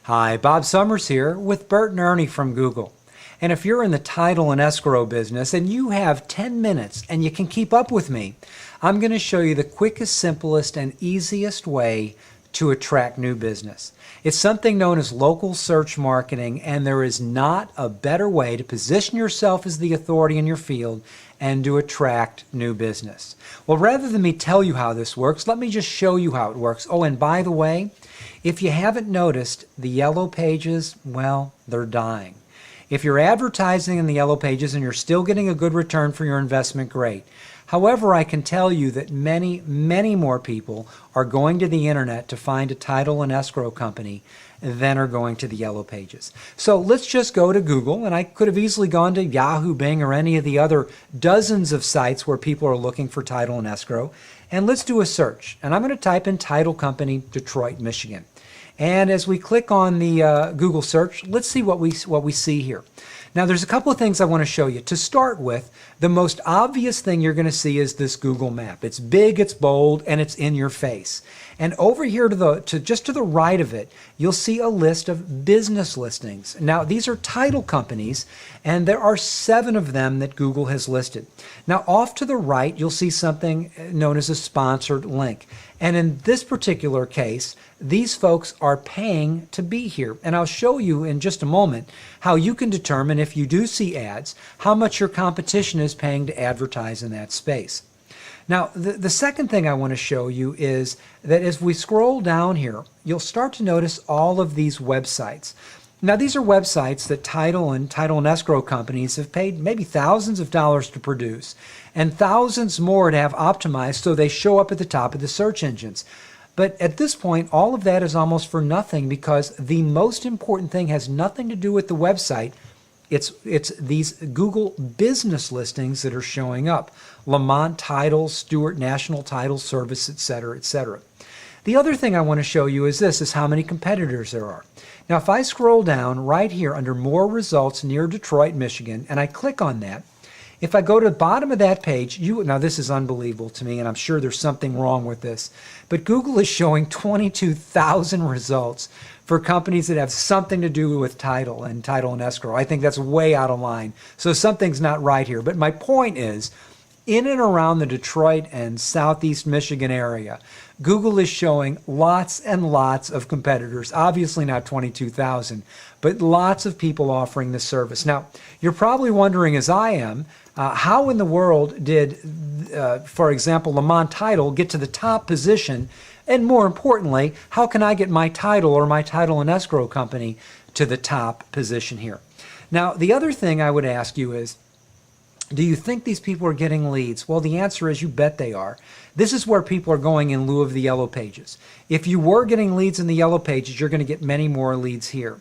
Hi, Bob Summers here with Bert and Ernie from Google. And if you're in the title and escrow business and you have 10 minutes and you can keep up with me, I'm going to show you the quickest, simplest, and easiest way to attract new business. It's something known as local search marketing, and there is not a better way to position yourself as the authority in your field and to attract new business. Well, rather than me tell you how this works, let me just show you how it works. Oh, and by the way, if you haven't noticed, the yellow pages, well, they're dying. If you're advertising in the yellow pages and you're still getting a good return for your investment, great. However, I can tell you that many, many more people are going to the internet to find a title and escrow company than are going to the yellow pages. So let's just go to Google, and I could have easily gone to Yahoo, Bing, or any of the other dozens of sites where people are looking for title and escrow. And let's do a search. And I'm going to type in Title Company, Detroit, Michigan. And as we click on the Google search, let's see what we see here. Now, there's a couple of things I want to show you. To start with, the most obvious thing you're going to see is this Google map. It's big, it's bold, and it's in your face. And over here just to the right of it, you'll see a list of business listings. Now, these are title companies, and there are 7 of them that Google has listed. Now, off to the right, you'll see something known as a sponsored link. And in this particular case, these folks are paying to be here. And I'll show you in just a moment how you can determine, if you do see ads, how much your competition is paying to advertise in that space. Now, the second thing I want to show you is that as we scroll down here, you'll start to notice all of these websites. Now, these are websites that title and escrow companies have paid maybe thousands of dollars to produce and thousands more to have optimized so they show up at the top of the search engines. But at this point, all of that is almost for nothing, because the most important thing has nothing to do with the website. It's these Google business listings that are showing up. Lamont Title, Stewart National Title Service, etc., etc. The other thing I want to show you is how many competitors there are. Now, if I scroll down right here under More Results near Detroit, Michigan, and I click on that, if I go to the bottom of that page, now this is unbelievable to me, and I'm sure there's something wrong with this, but Google is showing 22,000 results for companies that have something to do with title and escrow. I think that's way out of line. So something's not right here. But my point is, in and around the Detroit and Southeast Michigan area, Google is showing lots and lots of competitors. Obviously not 22,000, but lots of people offering this service. Now, you're probably wondering, as I am, how in the world did, for example, Lamont Title get to the top position? And more importantly, how can I get my title or my title and escrow company to the top position here? Now, the other thing I would ask you is, do you think these people are getting leads? Well, the answer is you bet they are. This is where people are going in lieu of the yellow pages. If you were getting leads in the yellow pages, you're going to get many more leads here.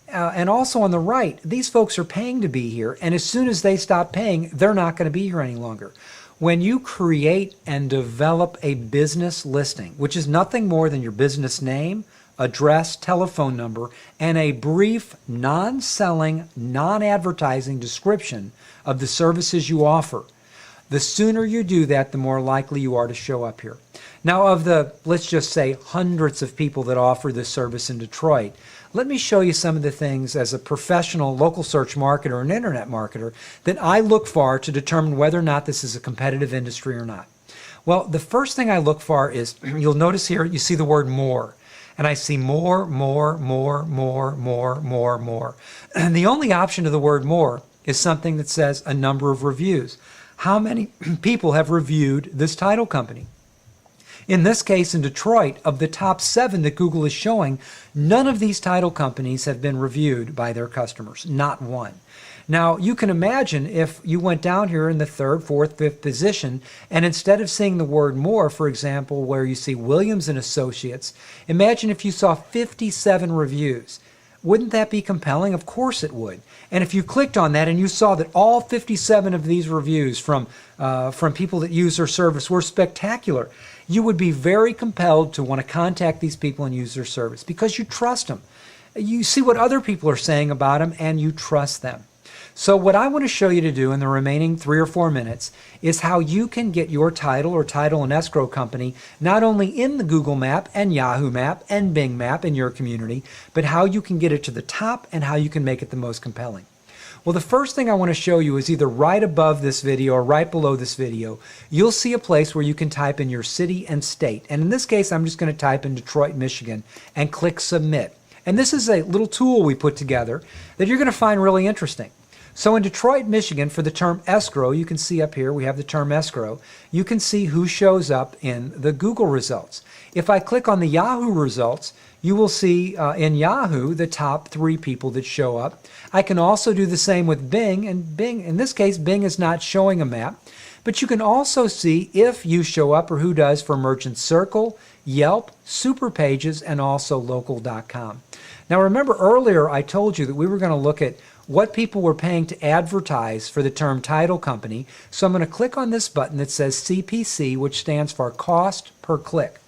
And also on the right, these folks are paying to be here, and as soon as they stop paying, they're not going to be here any longer. When you create and develop a business listing, which is nothing more than your business name, address, telephone number, and a brief, non-selling, non-advertising description of the services you offer, the sooner you do that, the more likely you are to show up here. Now, of the, let's just say, hundreds of people that offer this service in Detroit, let me show you some of the things as a professional local search marketer and internet marketer that I look for to determine whether or not this is a competitive industry or not. Well, the first thing I look for is, you'll notice here, you see the word more. And I see more, more, more, more, more, more, more. And the only option to the word more is something that says a number of reviews. How many people have reviewed this title company? In this case, in Detroit, of the top 7 that Google is showing, none of these title companies have been reviewed by their customers, not one. Now, you can imagine if you went down here in the 3rd, 4th, 5th position, and instead of seeing the word more, for example, where you see Williams and Associates, imagine if you saw 57 reviews. Wouldn't that be compelling? Of course it would. And if you clicked on that and you saw that all 57 of these reviews from people that use their service were spectacular, you would be very compelled to want to contact these people and use their service because you trust them. You see what other people are saying about them and you trust them. So what I want to show you to do in the remaining 3 or 4 minutes is how you can get your title or title and escrow company not only in the Google map and Yahoo map and Bing map in your community, but how you can get it to the top and how you can make it the most compelling. Well, the first thing I want to show you is either right above this video or right below this video. You'll see a place where you can type in your city and state. And in this case, I'm just going to type in Detroit, Michigan and click Submit. And this is a little tool we put together that you're going to find really interesting. So in Detroit, Michigan, for the term escrow, you can see up here we have the term escrow. You can see who shows up in the Google results. If I click on the Yahoo results, you will see in Yahoo the top 3 people that show up. I can also do the same with Bing, and Bing, in this case, Bing is not showing a map, but you can also see if you show up or who does for Merchant Circle, Yelp, Super Pages, and also local.com. Now remember earlier I told you that we were going to look at what people were paying to advertise for the term title company. So I'm going to click on this button that says CPC, which stands for cost per click.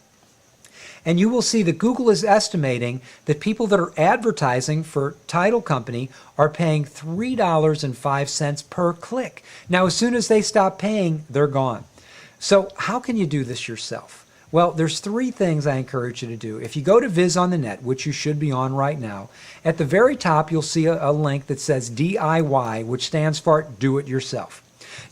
And you will see that Google is estimating that people that are advertising for title company are paying $3.05 per click. Now, as soon as they stop paying, they're gone. So how can you do this yourself? Well, there's 3 things I encourage you to do. If you go to Viz on the Net, which you should be on right now, at the very top you'll see a link that says DIY, which stands for Do It Yourself.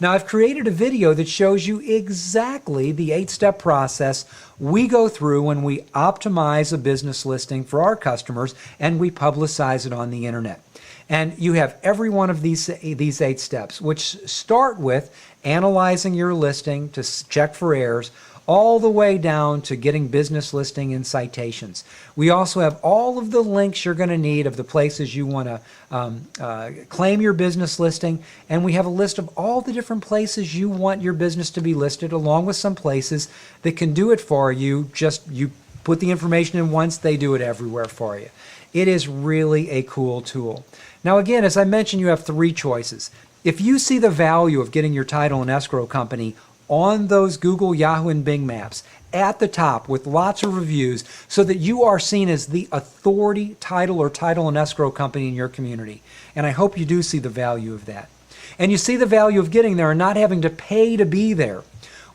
Now, I've created a video that shows you exactly the 8-step process we go through when we optimize a business listing for our customers and we publicize it on the internet. And you have every one of these 8 steps, which start with analyzing your listing to check for errors, all the way down to getting business listing and citations. We also have all of the links you're going to need of the places you want to claim your business listing, and we have a list of all the different places you want your business to be listed, along with some places that can do it for you. Just you put the information in once, they do it everywhere for you. It is really a cool tool. Now again, as I mentioned, you have 3 choices. If you see the value of getting your title and escrow company on those Google, Yahoo, and Bing maps at the top with lots of reviews so that you are seen as the authority title or title and escrow company in your community. And I hope you do see the value of that. And you see the value of getting there and not having to pay to be there.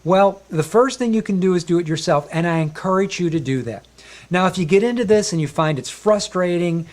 Well, the first thing you can do is do it yourself, and I encourage you to do that. Now, if you get into this and you find it's frustrating,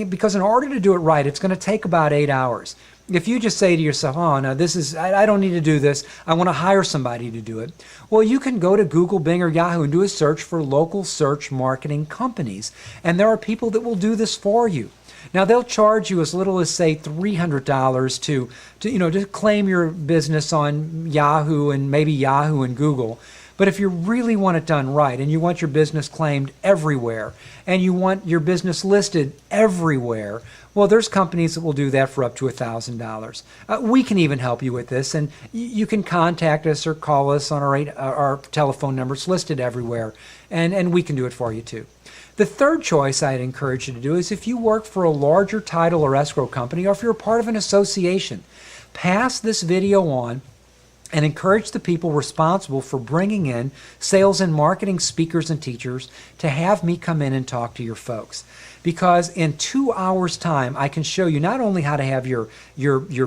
because in order to do it right, it's going to take about 8 hours. If you just say to yourself, oh, no, I don't need to do this, I want to hire somebody to do it. Well, you can go to Google, Bing, or Yahoo and do a search for local search marketing companies. And there are people that will do this for you. Now, they'll charge you as little as, say, $300 to claim your business on Yahoo and maybe Yahoo and Google. But if you really want it done right and you want your business claimed everywhere and you want your business listed everywhere, well, there's companies that will do that for up to $1,000. We can even help you with this, and you can contact us or call us on our telephone numbers listed everywhere, and we can do it for you too. The third choice I'd encourage you to do is if you work for a larger title or escrow company, or if you're part of an association, pass this video on and encourage the people responsible for bringing in sales and marketing speakers and teachers to have me come in and talk to your folks. Because in 2 hours' time, I can show you not only how to have your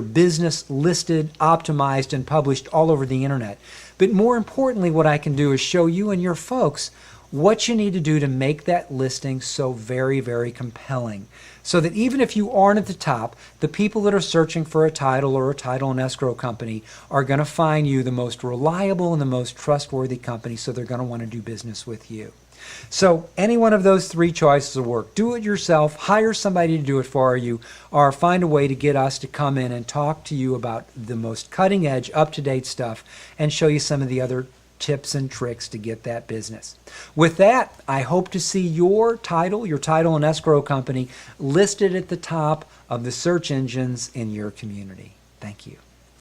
business listed, optimized, and published all over the internet, but more importantly, what I can do is show you and your folks what you need to do to make that listing so very, very compelling. So that even if you aren't at the top, the people that are searching for a title or a title and escrow company are going to find you the most reliable and the most trustworthy company, so they're going to want to do business with you. So any one of those 3 choices will work. Do it yourself, hire somebody to do it for you, or find a way to get us to come in and talk to you about the most cutting edge, up-to-date stuff and show you some of the other tips and tricks to get that business. With that, I hope to see your title and escrow company listed at the top of the search engines in your community. Thank you.